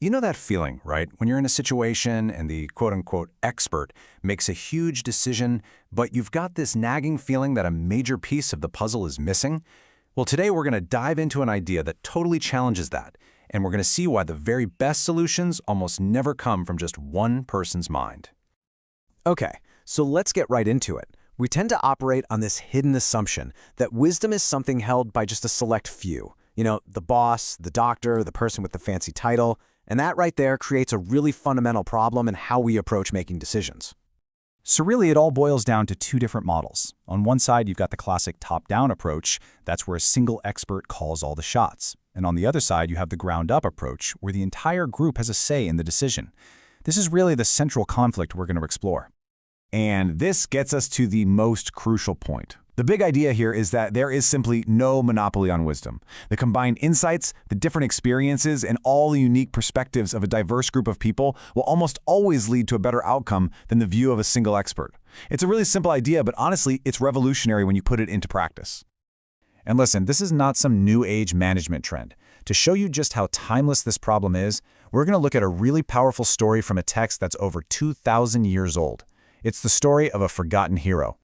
You know that feeling, right? When you're in a situation and the quote-unquote expert makes a huge decision, but you've got this nagging feeling that a major piece of the puzzle is missing? Well, today we're going to dive into an idea that totally challenges that, and we're going to see why the very best solutions almost never come from just one person's mind. Okay, so let's get right into it. We tend to operate on this hidden assumption that wisdom is something held by just a select few. You know, the boss, the doctor, the person with the fancy title. And that right there creates a really fundamental problem in how we approach making decisions. So really, it all boils down to two different models. On one side, you've got the classic top-down approach. That's where a single expert calls all the shots. And on the other side, you have the ground-up approach, where the entire group has a say in the decision. This is really the central conflict we're going to explore. And this gets us to the most crucial point. The big idea here is that there is simply no monopoly on wisdom. The combined insights, the different experiences, and all the unique perspectives of a diverse group of people will almost always lead to a better outcome than the view of a single expert. It's a really simple idea, but honestly, it's revolutionary when you put it into practice. And listen, this is not some new age management trend. To show you just how timeless this problem is, we're going to look at a really powerful story from a text that's over 2,000 years old. It's the story of a forgotten hero.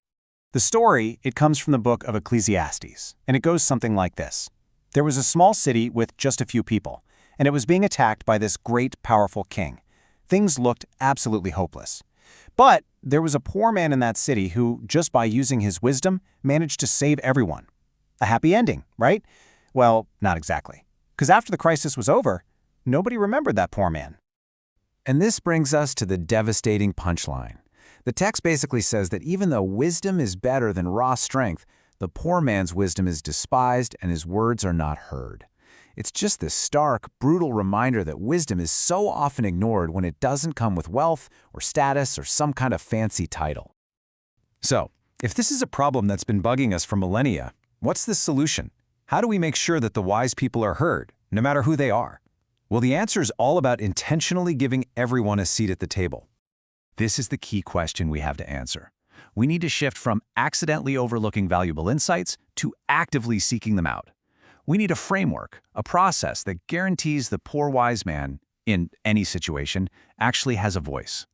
The story, it comes from the book of Ecclesiastes, and it goes something like this. There was a small city with just a few people, and it was being attacked by this great, powerful king. Things looked absolutely hopeless. But there was a poor man in that city who, just by using his wisdom, managed to save everyone. A happy ending, right? Well, not exactly. Because after the crisis was over, nobody remembered that poor man. And this brings us to the devastating punchline. The text basically says that even though wisdom is better than raw strength, the poor man's wisdom is despised and his words are not heard. It's just this stark, brutal reminder that wisdom is so often ignored when it doesn't come with wealth or status or some kind of fancy title. So, if this is a problem that's been bugging us for millennia, what's the solution? How do we make sure that the wise people are heard, no matter who they are? Well, the answer is all about intentionally giving everyone a seat at the table. This is the key question we have to answer. We need to shift from accidentally overlooking valuable insights to actively seeking them out. We need a framework, a process that guarantees the poor wise man, in any situation, actually has a voice.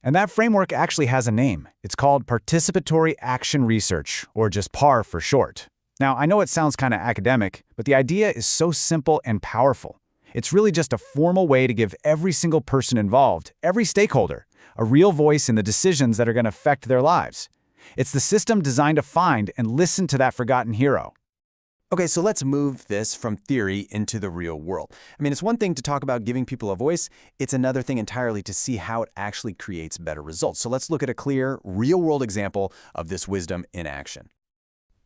And that framework actually has a name. It's called Participatory Action Research, or just PAR for short. Now, I know it sounds kind of academic, but the idea is so simple and powerful. It's really just a formal way to give every single person involved, every stakeholder, a real voice in the decisions that are going to affect their lives. It's the system designed to find and listen to that forgotten hero. Okay, so let's move this from theory into the real world. I mean, it's one thing to talk about giving people a voice. It's another thing entirely to see how it actually creates better results. So let's look at a clear, real-world example of this wisdom in action.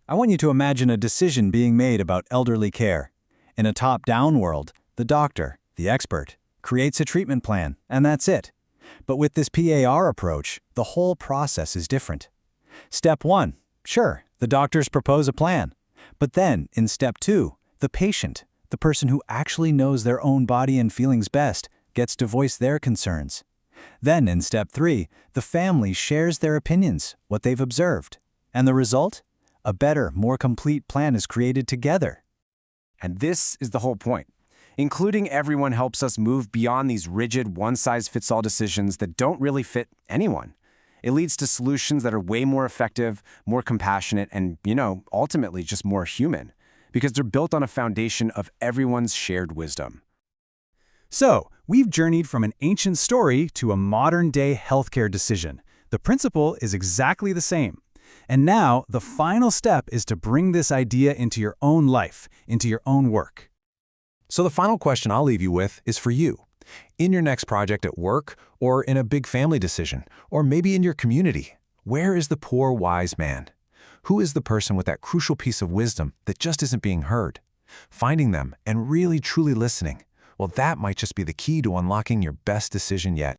I want you to imagine a decision being made about elderly care. In a top-down world, the doctor, the expert, creates a treatment plan, and that's it. But with this PAR approach, the whole process is different. Step 1, sure, the doctors propose a plan. But then, in step 2, the patient, the person who actually knows their own body and feelings best, gets to voice their concerns. Then, in step 3, the family shares their opinions, what they've observed. And the result? A better, more complete plan is created together. And this is the whole point. Including everyone helps us move beyond these rigid, one-size-fits-all decisions that don't really fit anyone. It leads to solutions that are way more effective, more compassionate, and, ultimately just more human, because they're built on a foundation of everyone's shared wisdom. So, we've journeyed from an ancient story to a modern-day healthcare decision. The principle is exactly the same. And now, the final step is to bring this idea into your own life, into your own work. So the final question I'll leave you with is for you. In your next project at work, or in a big family decision, or maybe in your community, where is the poor wise man? Who is the person with that crucial piece of wisdom that just isn't being heard? Finding them and really truly listening, well, that might just be the key to unlocking your best decision yet.